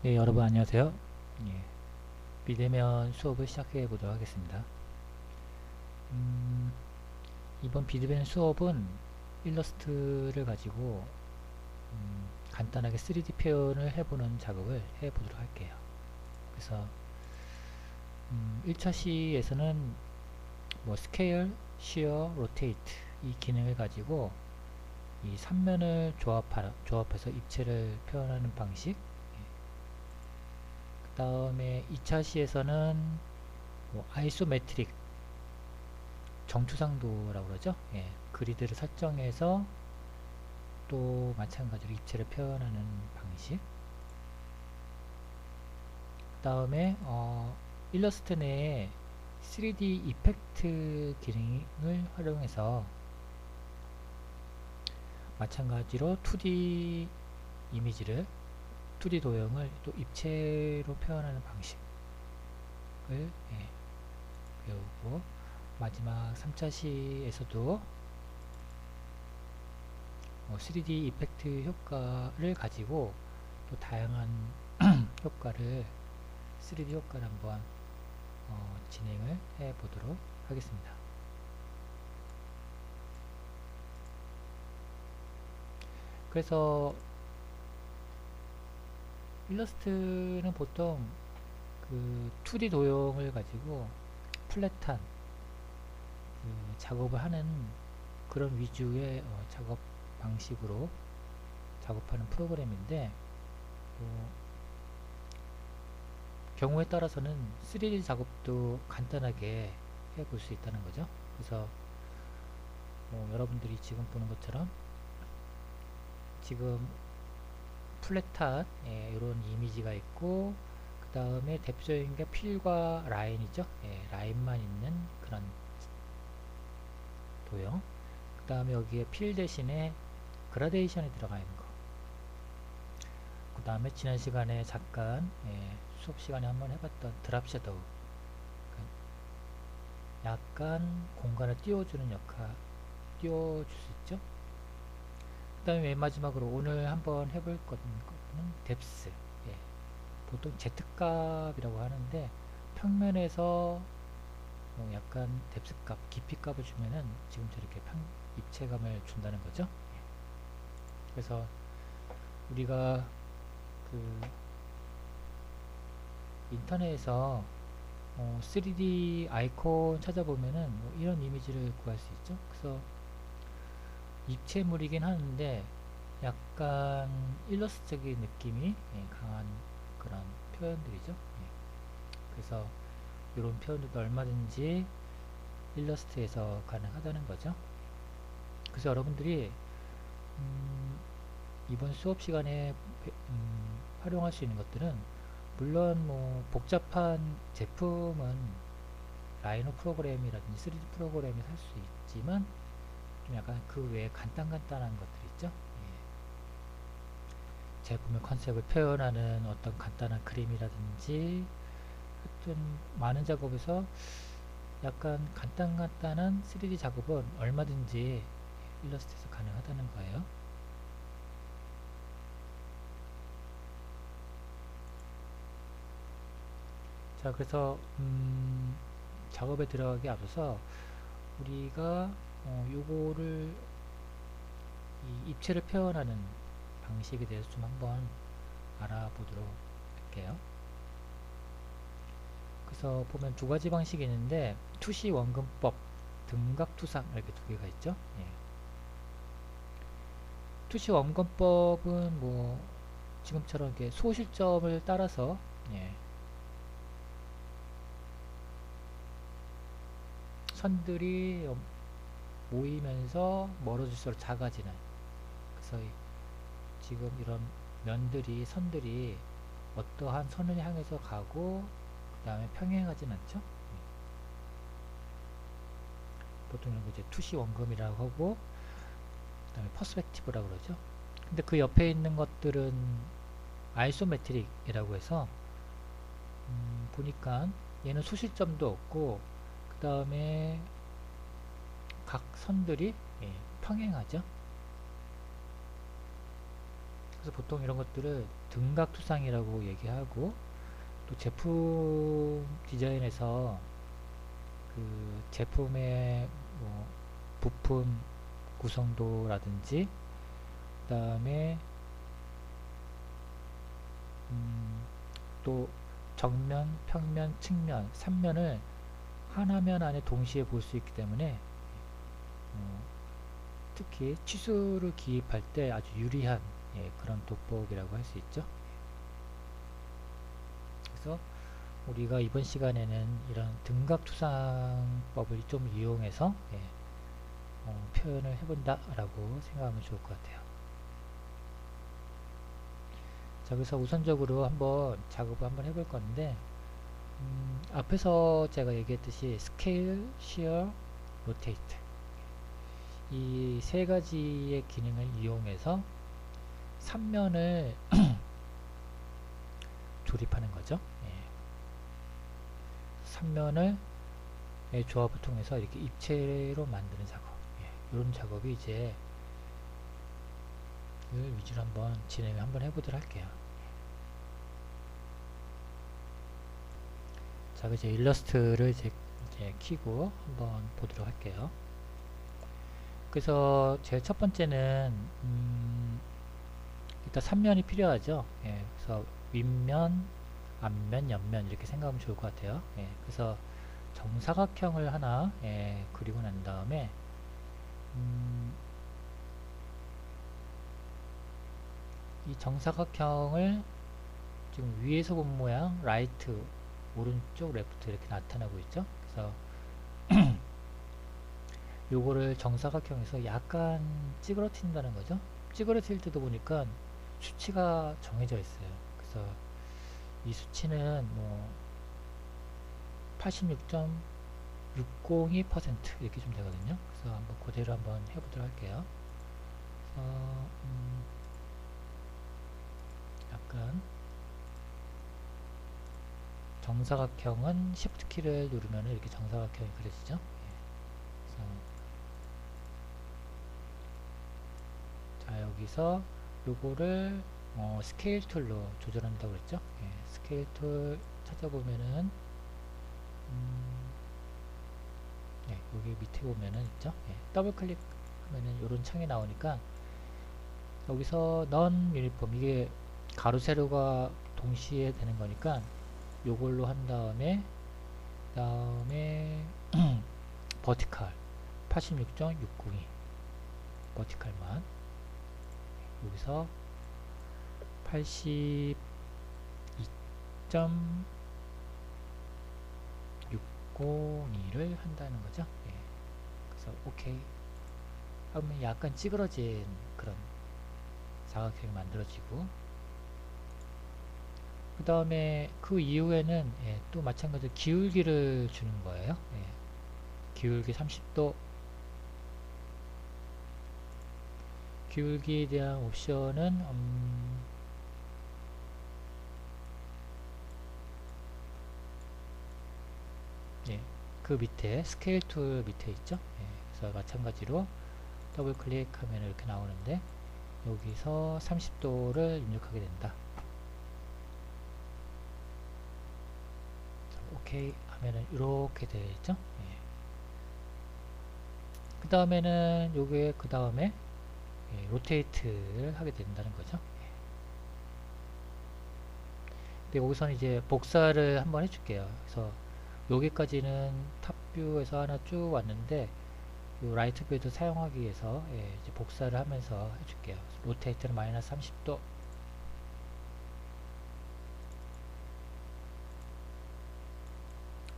네, 여러분 안녕하세요. 예, 비대면 수업을 시작해 보도록 하겠습니다. 음, 이번 비대면 수업은 일러스트를 가지고 간단하게 3D 표현을 해보는 작업을 해 보도록 할게요. 그래서 1차 시에서는 뭐 스케일, 시어, 로테이트 이 기능을 가지고 이 3면을 조합해서 입체를 표현하는 방식. 그 다음에 2차 시에서는 뭐 아이소메트릭 정추상도라고 그러죠. 예, 그리드를 설정해서 또 마찬가지로 입체를 표현하는 방식. 그 다음에 일러스트 내에 3D 이펙트 기능을 활용해서 마찬가지로 2D 이미지를 2D 도형을 또 입체로 표현하는 방식을 예, 배우고 마지막 3차 시에서도 3D 이펙트 효과를 가지고 또 다양한 효과를 3D 효과를 한번 진행을 해 보도록 하겠습니다. 그래서 일러스트는 보통 그 2D 도형을 가지고 플랫한 그 작업을 하는 그런 위주의 작업 방식으로 작업하는 프로그램인데 경우에 따라서는 3D 작업도 간단하게 해볼 수 있다는 거죠. 그래서 여러분들이 지금 보는 것처럼 지금 플랫한 이런 이미지가 있고 그 다음에 대표적인 게 필과 라인이죠. 라인만 있는 그런 도형. 그 다음에 여기에 필 대신에 그라데이션이 들어가 있는 거. 그 다음에 지난 시간에 잠깐 수업 시간에 한번 해봤던 드랍 섀도우. 약간 공간을 띄워주는 역할, 띄워줄 수 있죠. 그 다음에 맨 마지막으로 오늘 한번 해볼 거는 뎁스. 보통 Z값이라고 하는데 평면에서 약간 뎁스값, 깊이값을 주면은 지금 저렇게 입체감을 준다는 거죠. 그래서 우리가 그 인터넷에서 3D 아이콘 찾아보면은 이런 이미지를 구할 수 있죠. 그래서 입체물이긴 하는데 약간 일러스트적인 느낌이 강한 그런 표현들이죠. 그래서 이런 표현도 얼마든지 일러스트에서 가능하다는 거죠. 그래서 여러분들이 이번 수업 시간에 활용할 수 있는 것들은 물론 뭐 복잡한 제품은 라이노 프로그램이라든지 3D 프로그램이 살 수 있지만 좀 약간 그 외에 간단한 것들 있죠. 제품의 컨셉을 표현하는 어떤 간단한 그림이라든지 하여튼 많은 작업에서 약간 간단한 3D 작업은 얼마든지 일러스트에서 가능하다는 거예요. 자, 그래서 작업에 들어가기 앞서서 우리가 요거를 이 입체를 표현하는 방식에 대해서 좀 한번 알아보도록 할게요. 그래서 보면 두 가지 방식이 있는데 투시 원근법, 등각투상 이렇게 두 개가 있죠. 투시 원근법은 뭐 지금처럼 이렇게 소실점을 따라서 선들이 모이면서 멀어질수록 작아지는, 그래서 지금 이런 선들이 어떠한 선을 향해서 가고 그 다음에 평행하진 않죠. 보통 이런 거 이제 투시 원금이라고 하고 그 다음에 퍼스펙티브라고 그러죠. 근데 그 옆에 있는 것들은 아이소메트릭이라고 해서 보니까 얘는 소실점도 없고 그 다음에 각 선들이 평행하죠. 그래서 보통 이런 것들을 등각투상이라고 얘기하고, 또 제품 디자인에서 그 제품의 뭐 부품 구성도라든지, 그 다음에 또 정면, 평면, 측면, 3면을 한 화면 안에 동시에 볼 수 있기 때문에 특히 치수를 기입할 때 아주 유리한 그런 돋보기라고 할 수 있죠. 그래서 우리가 이번 시간에는 이런 등각투상법을 좀 이용해서 표현을 해본다 라고 생각하면 좋을 것 같아요. 자, 그래서 우선적으로 한번 작업을 한번 해볼 건데, 앞에서 제가 얘기했듯이 스케일, shear, rotate 이 세 가지의 기능을 이용해서 3면을 조립하는 거죠. 3면을 조합을 통해서 이렇게 입체로 만드는 작업, 이런 작업이 이제 을 위주로 한번 진행을 한번 해보도록 할게요. 자, 이제 일러스트를 이제 키고 한번 보도록 할게요. 그래서 제 첫 번째는 일단 3면이 필요하죠. 그래서 윗면, 앞면, 옆면 이렇게 생각하면 좋을 것 같아요. 그래서 정사각형을 하나 그리고 난 다음에 이 정사각형을 지금 위에서 본 모양 라이트, 오른쪽, 레프트 이렇게 나타나고 있죠. 그래서 요거를 정사각형에서 약간 찌그러뜨린다는 거죠. 찌그러뜨릴 때도 보니까 수치가 정해져 있어요. 그래서 이 수치는 뭐 86.602% 이렇게 좀 되거든요. 그래서 한번 그대로 한번 해보도록 할게요. 그래서 약간 정사각형은 Shift 키를 누르면 이렇게 정사각형이 그려지죠. 자, 여기서 요거를 스케일 툴로 조절한다고 그랬죠. 스케일 툴 찾아보면은 여기 밑에 보면은 있죠. 더블 클릭하면은 요런 창이 나오니까 여기서 넌 유니폼, 이게 가로 세로가 동시에 되는 거니까 요걸로 한 다음에 버티칼 86.602 버티칼만 여기서 82.602를 한다는 거죠. 그래서 오케이 하면 약간 찌그러진 그런 사각형이 만들어지고, 그 다음에 그 이후에는 또 마찬가지로 기울기를 주는 거예요. 기울기 30도, 기울기에 대한 옵션은 그 밑에 스케일 툴 밑에 있죠. 그래서 마찬가지로 더블 클릭하면 이렇게 나오는데 여기서 30도를 입력하게 된다. 오케이 하면은 이렇게 되어 있죠. 그 다음에는 요게 그 다음에 로테이트를 하게 된다는 거죠. 근데 여기서는 이제 복사를 한번 해줄게요. 그래서 여기까지는 탑뷰에서 하나 쭉 왔는데 요 라이트 뷰도 사용하기 위해서 이제 복사를 하면서 해줄게요. 로테이트는 마이너스 30도,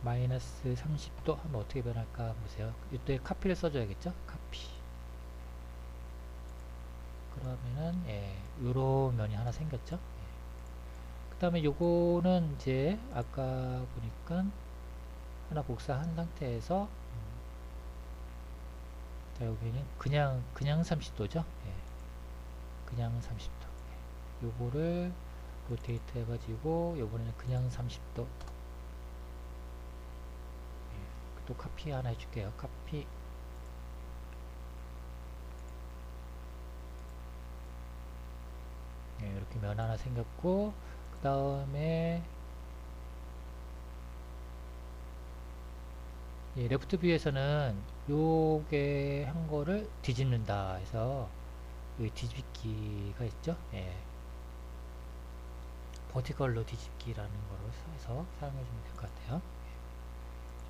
마이너스 30도 하면 어떻게 변할까 보세요. 이때 카피를 써줘야겠죠. 카피. 그러면은 요런 면이 하나 생겼죠. 그 다음에 요거는 이제 아까 보니까 하나 복사한 상태에서 자, 여기는 그냥 30도죠. 그냥 30도. 요거를 로테이트 해가지고 요번에는 그냥 30도. 또 카피 하나 해줄게요. 카피. 이렇게 면 하나 생겼고, 그 다음에 레프트 뷰에서는 요게 한 거를 뒤집는다 해서 여기 뒤집기가 있죠. 예. 버티컬로 뒤집기라는 거로 해서 사용해 주면 될 것 같아요.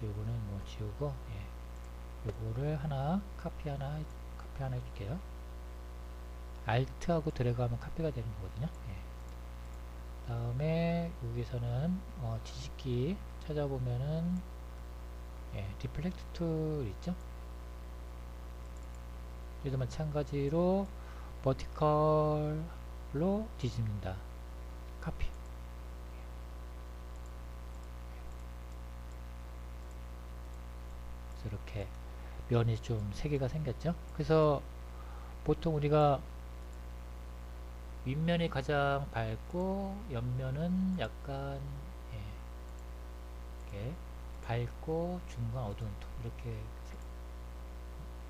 예. 요거는 뭐 지우고, 예. 요거를 하나 카피 하나 해줄게요. Alt하고 드래그하면 카피가 되는 거거든요. 예. 다음에 여기서는 뒤집기 찾아보면은 리플렉트 툴 있죠. 얘도 마찬가지로 버티컬로 뒤집는다. 카피. 그래서 이렇게 면이 좀 3개가 생겼죠. 그래서 보통 우리가 윗면이 가장 밝고 옆면은 약간 이렇게 밝고 중간 어두운 톤 이렇게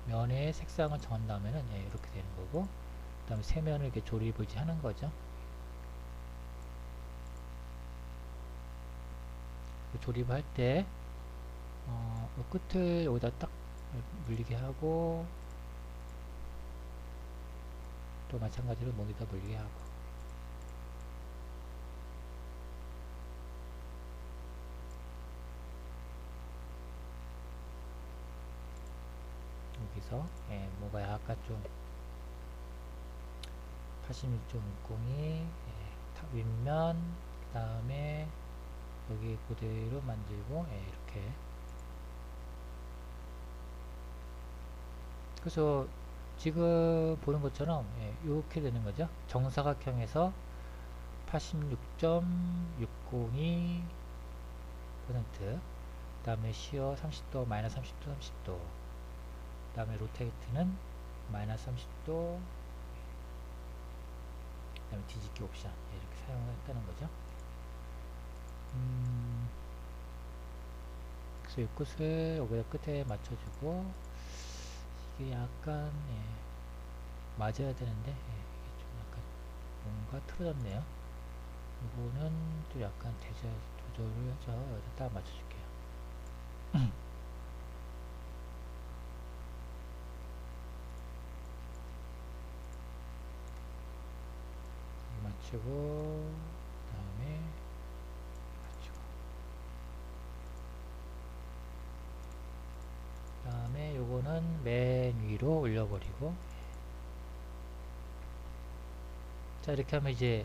면의 색상을 정한 다음에는 이렇게 되는 거고, 그 다음에 세 면을 이렇게 조립을 하는 거죠. 조립할 때 끝을 여기다 딱 물리게 하고, 또 마찬가지로 여기다 물리게 하고, 여기서 뭐가 약간 좀 86.60이 윗면, 그 다음에 여기 그대로 만들고 이렇게. 그래서 지금 보는 것처럼 이렇게 되는 거죠. 정사각형에서 86.602%, 그 다음에 시어 30도, 마이너스 30도, 30도, 그 다음에 로테이트는 마이너스 30도, 그 다음에 뒤집기 옵션 이렇게 사용했다는 거죠. 그래서 이 끝을 여기다 끝에 맞춰주고, 이게 약간 맞아야 되는데 이게 좀 약간 뭔가 틀어졌네요. 이거는 또 약간 조절을 해서 여기다 딱 맞춰줄게요. 맞추고, 그 다음에 맞추고, 그 다음에 요거는 맨 위로 올려버리고. 자, 이렇게 하면 이제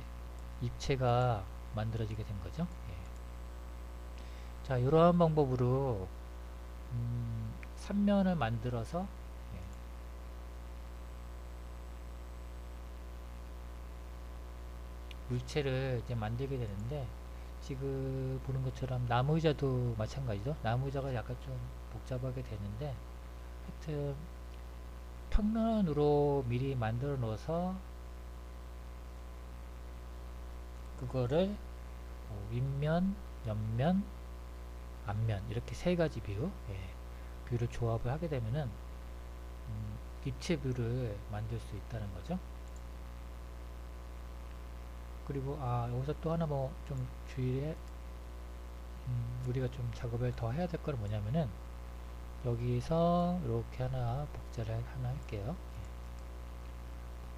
입체가 만들어지게 된 거죠. 자, 이러한 방법으로 3면을 만들어서 물체를 이제 만들게 되는데, 지금 보는 것처럼 나무 의자도 마찬가지죠. 나무 의자가 약간 좀 복잡하게 되는데, 하여튼 평면으로 미리 만들어 놓아서 그거를 윗면, 옆면, 앞면 이렇게 3가지 뷰를 조합을 하게 되면은 입체 뷰를 만들 수 있다는 거죠. 그리고 여기서 또 하나 뭐 좀 주의해 우리가 좀 작업을 더 해야 될 거는 뭐냐면은, 여기서 이렇게 하나 복제를 하나 할게요.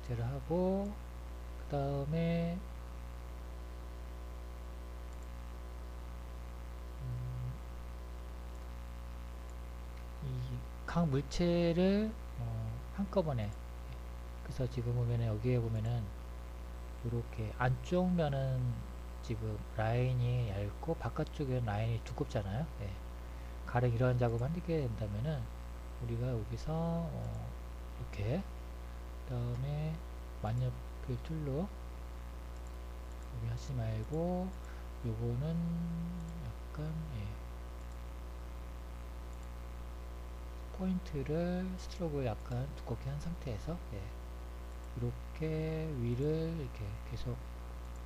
복제를 하고, 그 다음에 이 각 물체를 한꺼번에, 그래서 지금 보면은 여기에 보면은 이렇게 안쪽 면은 지금 라인이 얇고 바깥쪽에는 라인이 두껍잖아요. 가령 이러한 작업을 하게 된다면은 우리가 여기서 이렇게, 그 다음에 만년필 툴로 여기 하지 말고 요거는 약간 포인트를 스트로크 약간 두껍게 한 상태에서 이렇게 위를 이렇게 계속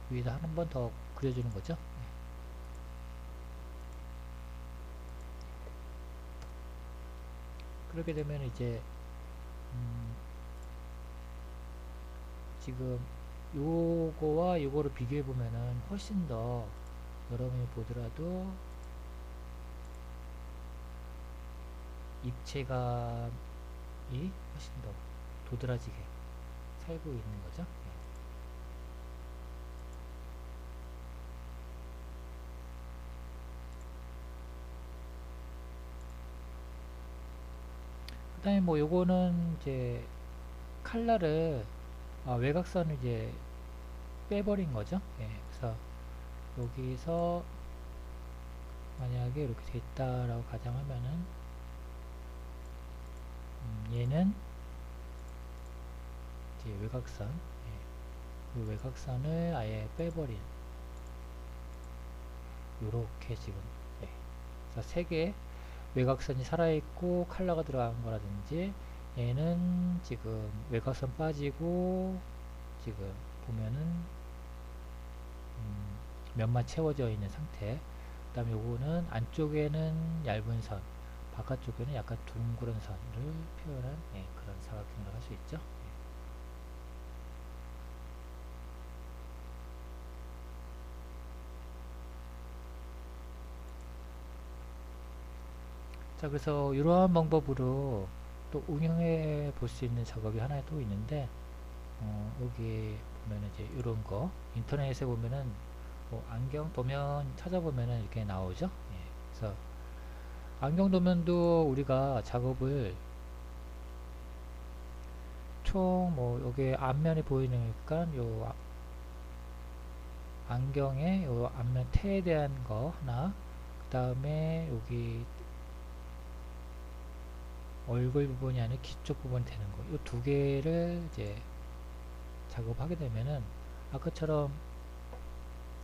위에다 한 번 더 그려주는 거죠. 그렇게 되면 이제 지금 요거와 요거를 비교해 보면은 훨씬 더 여러분이 보더라도 입체감이 훨씬 더 도드라지게 살고 있는 거죠. 그 다음에 뭐 요거는 이제 칼라를 외곽선을 이제 빼버린 거죠. 그래서 여기서 만약에 이렇게 됐다라고 가정하면은 얘는 이제 외곽선, 이 외곽선을 아예 빼버린 요렇게 지금 그래서 세 개의 외곽선이 살아있고 칼라가 들어간 거라든지 얘는 지금 외곽선 빠지고 지금 보면은 면만 채워져 있는 상태. 그 다음에 요거는 안쪽에는 얇은 선, 바깥쪽에는 약간 둥그런 선을 표현한 그런 사각형을 할 수 있죠. 자, 그래서 이러한 방법으로 또 응용해 볼 수 있는 작업이 하나 또 있는데, 여기 보면은 이제 이런 거 인터넷에 보면은 뭐 안경 도면 찾아보면은 이렇게 나오죠. 그래서 안경 도면도 우리가 작업을 총 뭐 여기 앞면에 보이니까 요 안경의 요 앞면 태에 대한 거 하나, 그 다음에 여기 얼굴 부분이 아니라 기쪽 부분 되는 거, 이 두 개를 이제 작업하게 되면은 아까처럼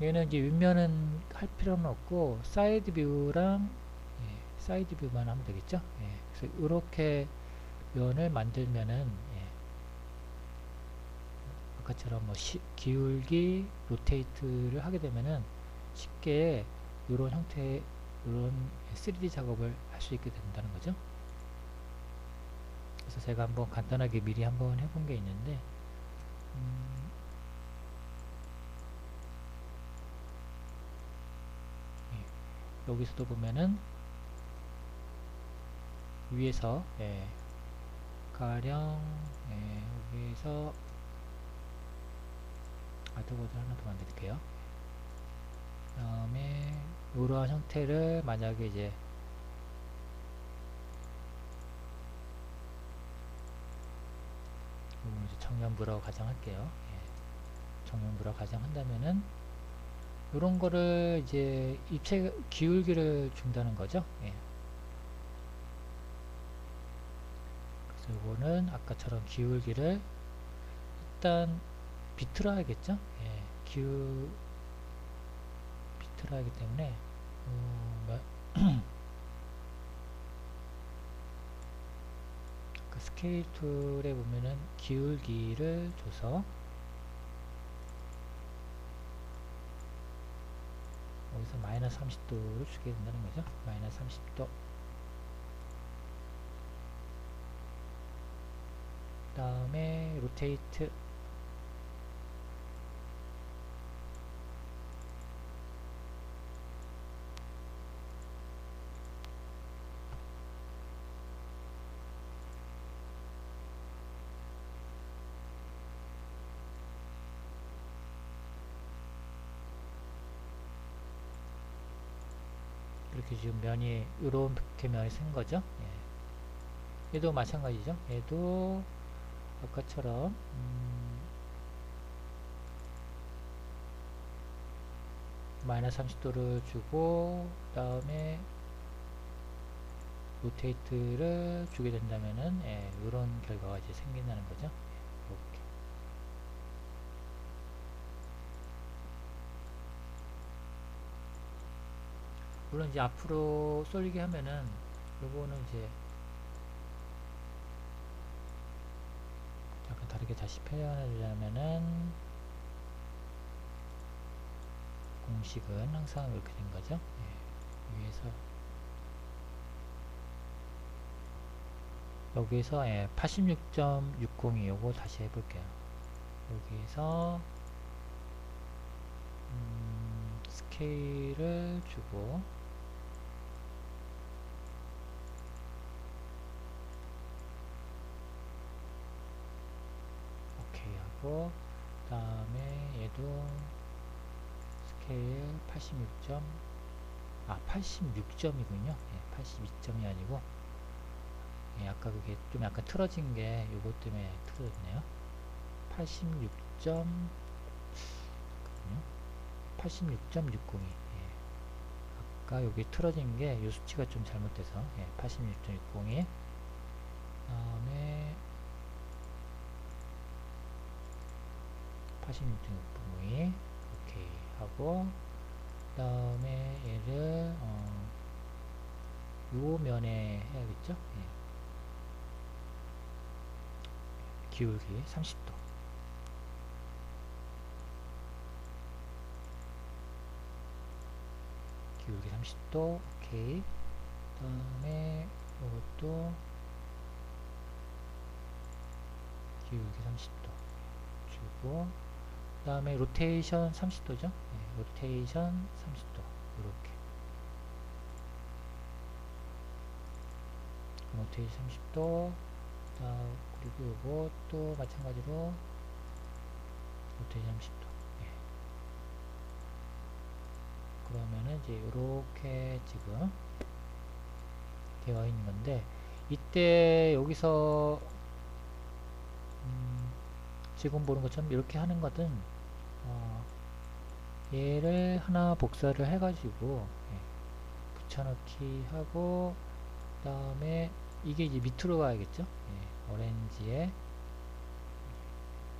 얘는 이제 윗면은 할 필요는 없고 사이드 뷰랑 사이드 뷰만 하면 되겠죠. 그래서 이렇게 면을 만들면은 아까처럼 뭐 기울기, 로테이트를 하게 되면은 쉽게 이런 형태의 이런 3D 작업을 할 수 있게 된다는 거죠. 그래서 제가 한번 간단하게 미리 한번 해본 게 있는데, 여기서도 보면은 위에서 가령 여기서 아드보드 하나 더 만들게요. 그 다음에 이러한 형태를 만약에 이제 정면부라고 가정할게요. 정면부라고 가정한다면은 이런 거를 이제 입체 기울기를 준다는 거죠. 그래서 이거는 아까처럼 기울기를 일단 비트로 해야겠죠. 비트로 하기 때문에 그 스케일 툴에 보면은 기울기를 줘서 여기서 마이너스 30도를 주게 된다는 거죠. 마이너스 30도. 그 다음에 로테이트. 이렇게 지금 면이 이렇게 면이 쓴 거죠. 얘도 마찬가지죠. 얘도 아까처럼 마이너스 30도를 주고 그 다음에 로테이트를 주게 된다면은 이런 결과가 이제 생긴다는 거죠. 이렇게. 물론 이제 앞으로 쏠리게 하면은 요거는 이제 약간 다르게 다시 표현하려면은 공식은 항상 이렇게 된 거죠. 위에서 여기서 86.60이 요거 다시 해볼게요. 여기서 스케일을 주고 오케이 하고 그 다음에 얘도 스케일 86점 86점이군요. 예, 82점이 아니고 예, 아까 그게 좀 약간 틀어진 게 요것 때문에 틀어졌네요. 86점 86.602 예. 아까 여기 틀어진 게 요 수치가 좀 잘못돼서 예, 86.602 다음에 86.602 오케이 하고 그 다음에 얘를 요 면에 해야겠죠. 예. 기울기 30도 기울기 30도 오케이 그 다음에 이것도 기울기 30도 주고 그 다음에 로테이션 30도죠. 네, 로테이션 30도 이렇게 로테이션 30도 그리고 이것도 마찬가지로 로테이션 30도 예. 그러면은 이제 이렇게 지금 되어 있는 건데 이때 여기서 지금 보는 것처럼 이렇게 하는 것은 얘를 하나 복사를 해가지고 예, 붙여넣기 하고 그 다음에 이게 이제 밑으로 가야겠죠. 예, 오렌지에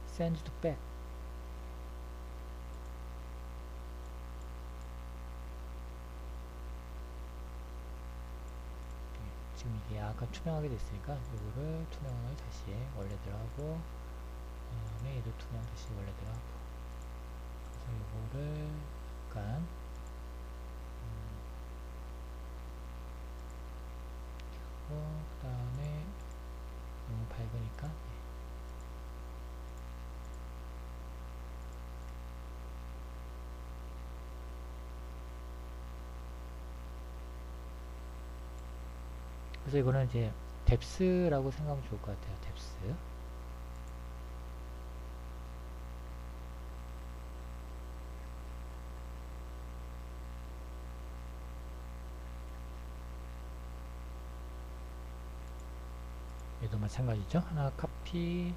send to back 예, 지금 이게 약간 투명하게 됐으니까 이거를 투명을 다시 원래대로 하고 그 다음에 얘도 투명 다시 원래대로 하고 그래서 이거를 약간 그 다음에 너무 밝으니까 예. 그래서 이거는 이제 뎁스라고 생각하면 좋을 것 같아요. 뎁스 얘도 마찬가지죠. 하나 카피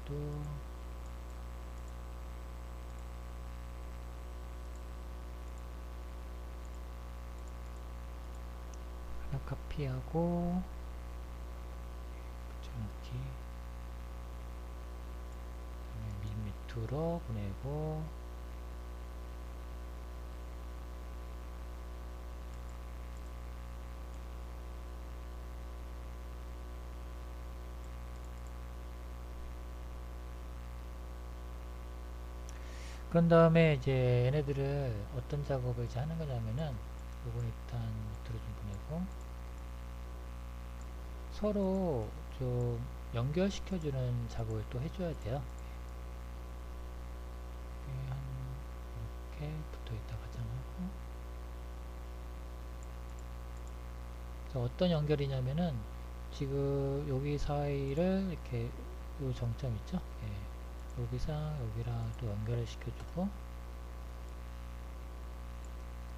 이것도 하나 카피하고 붙여넣기 밑으로 보내고 그런 다음에 이제 얘네들을 어떤 작업을 이제 하는 거냐면은 요건 일단 밑으로 좀 보내고 서로 좀 연결시켜주는 작업을 또 해줘야 돼요. 이렇게 붙어있다 가정하고 그래서 어떤 연결이냐면은 지금 여기 사이를 이렇게 요 정점 있죠? 예. 여기랑 여기랑 또 연결을 시켜주고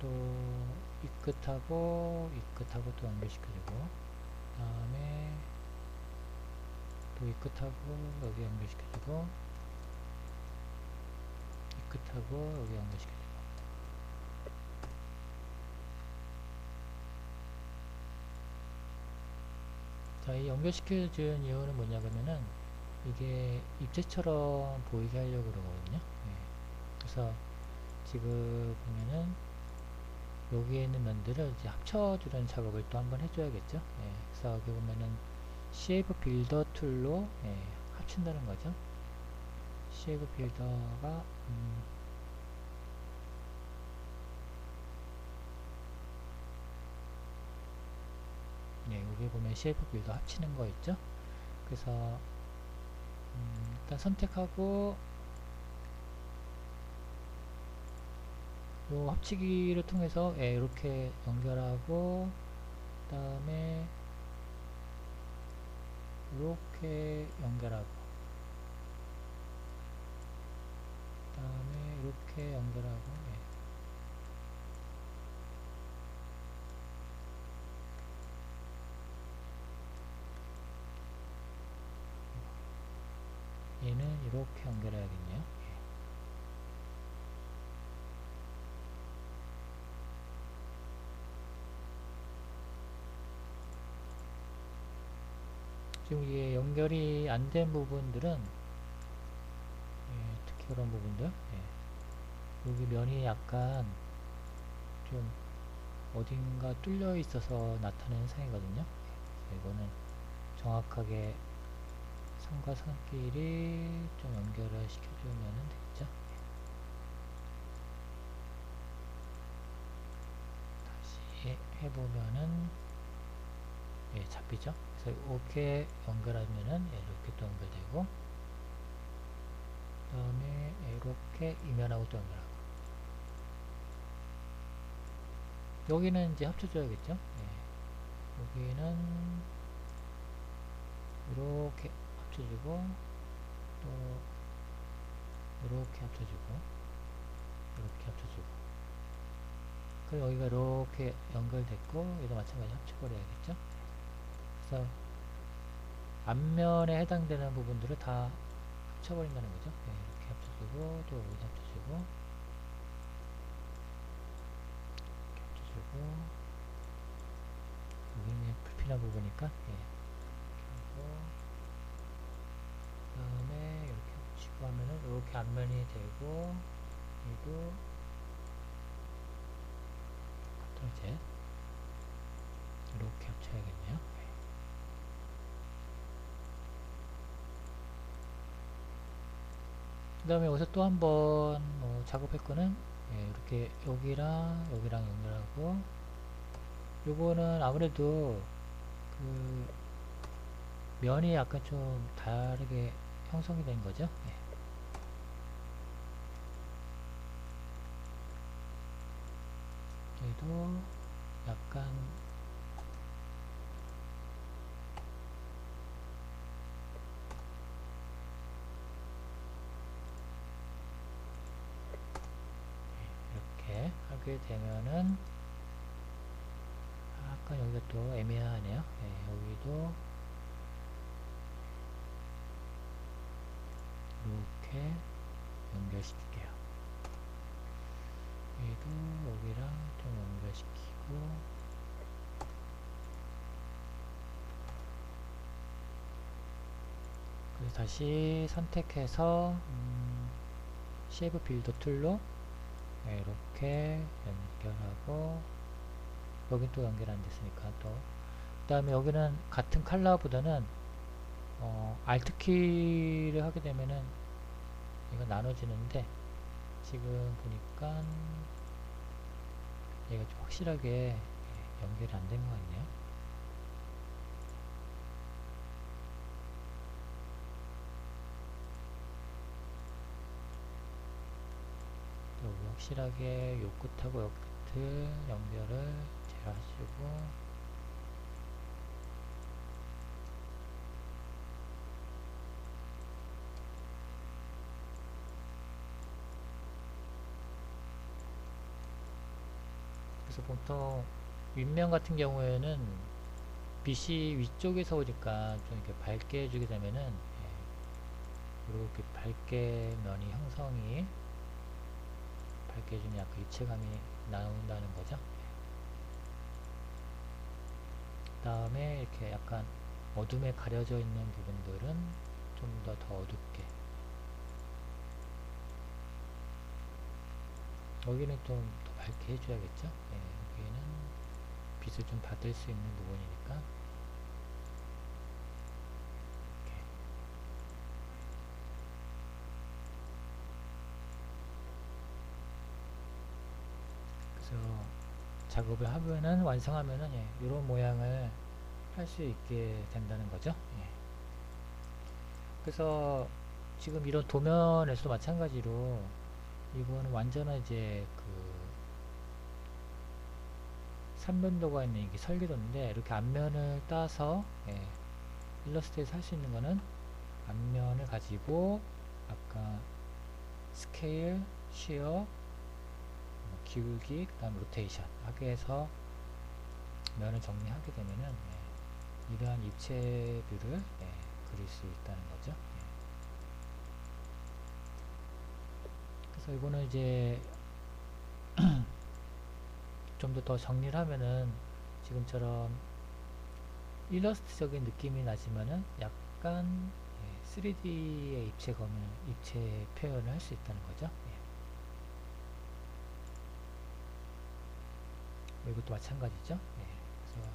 또 이 끝하고 이 끝하고 또 연결시켜주고 그 다음에 또 이 끝하고 여기 연결시켜주고 이 끝하고 여기 연결시켜주고 자, 이 연결시켜준 이유는 뭐냐 그러면은 이게 입체처럼 보이게 하려고 그러거든요. 예. 그래서 지금 보면은 여기에 있는 면들을 이제 합쳐주는 작업을 또 한번 해줘야겠죠. 예. 그래서 여기 보면은 쉐이프 빌더 툴로 예, 합친다는 거죠. 쉐이프 빌더가 네, 여기 보면 쉐이프 빌더 합치는 거 있죠. 그래서 일단 선택하고 요 합치기를 통해서 이렇게 연결하고 그 다음에 이렇게 연결하고 그 다음에 이렇게 연결하고 얘는 이렇게 연결해야겠네요. 지금 이게 연결이 안 된 부분들은 특히 그런 부분들 여기 면이 약간 좀 어딘가 뚫려 있어서 나타내는 상이거든요. 이거는 정확하게 선과 선끼리 좀 연결을 시켜주면 되겠죠. 다시 해보면은 잡히죠. 그래서 이렇게 연결하면은 이렇게 또 연결되고 그 다음에 이렇게 이면하고 또 연결하고 여기는 이제 합쳐줘야겠죠. 여기는 이렇게 합쳐주고 또 이렇게 합쳐주고 이렇게 합쳐주고 그럼 여기가 이렇게 연결됐고 얘도 마찬가지 합쳐버려야겠죠. 그래서 앞면에 해당되는 부분들을 다 합쳐버린다는 거죠. 이렇게 합쳐주고 또 여기 합쳐주고 이렇게 합쳐주고 여기는 불필요한 부분이니까 이렇게 하고 그 다음에 이렇게 붙이고 하면은 이렇게 앞면이 되고 그리고 이제 이렇게 합쳐야겠네요. 그 다음에 여기서 또 한번 작업할 거는 이렇게 여기랑 여기랑 연결하고 요거는 아무래도 그 면이 약간 좀 다르게 형성이 된 거죠. 여기도 약간 이렇게 하게 되면은 약간 여기가 또 애매하네요. 여기도 이렇게 연결시킬게요. 얘도 여기랑 좀 연결시키고 그래서 다시 선택해서 쉐이프 빌더 툴로 이렇게 연결하고 여긴 또 연결 안 됐으니까 또 그 다음에 여기는 같은 컬러보다는 Alt 키를 하게 되면은 이거 나눠지는데 지금 보니까 얘가 좀 확실하게 연결이 안 된 것 같네요. 여기 확실하게 요 끝하고 요 끝을 연결을 잘 하시고 그래서 보통 윗면 같은 경우에는 빛이 위쪽에서 오니까 좀 이렇게 밝게 해주게 되면은 이렇게 밝게 면이 형성이 밝게 해주면 약간 입체감이 나온다는 거죠. 그 다음에 이렇게 약간 어둠에 가려져 있는 부분들은 좀 더 어둡게 여기는 좀 더 밝게 해줘야겠죠. 여기는 빛을 좀 받을 수 있는 부분이니까 이렇게. 그래서 작업을 하면은 완성하면은 이런 모양을 할 수 있게 된다는 거죠. 그래서 지금 이런 도면에서도 마찬가지로 이거는 완전한 이제 그 3면도가 있는 이게 설계도인데 이렇게 앞면을 따서 일러스트에서 할 수 있는 거는 앞면을 가지고 아까 스케일, 시어, 기울기, 그 다음 로테이션 하게 해서 면을 정리하게 되면은 이러한 입체뷰를 그릴 수 있다는 거죠. 그래서 이거는 이제 좀 더 정리를 하면은 지금처럼 일러스트적인 느낌이 나지만은 약간 3D의 입체 표현을 할 수 있다는 거죠. 이것도 마찬가지죠. 그래서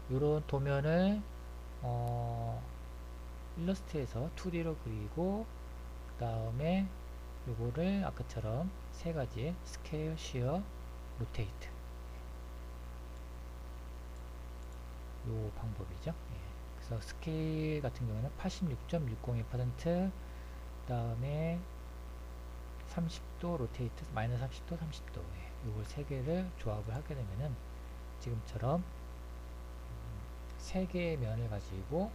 이런 도면을 일러스트에서 2D로 그리고 그 다음에 요거를 아까처럼 세 가지의 스케일, 시어, 로테이트 요 방법이죠. 그래서 스케일 같은 경우는 86.602%, 그 다음에 30도 로테이트, 마이너스 30도, 30도 요걸 세 개를 조합을 하게 되면은 지금처럼 세 개의 면을 가지고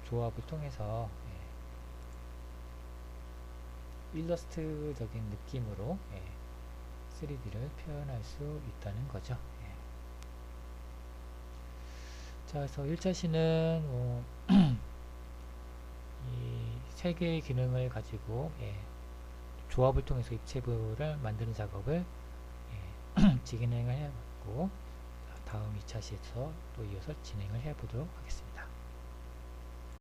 조합을 통해서 일러스트적인 느낌으로 3D를 표현할 수 있다는 거죠. 자, 그래서 1차시는 이 세 개의 기능을 가지고 조합을 통해서 입체부를 만드는 작업을 진행을 해봤고 다음 2차시에서 또 이어서 진행을 해보도록 하겠습니다.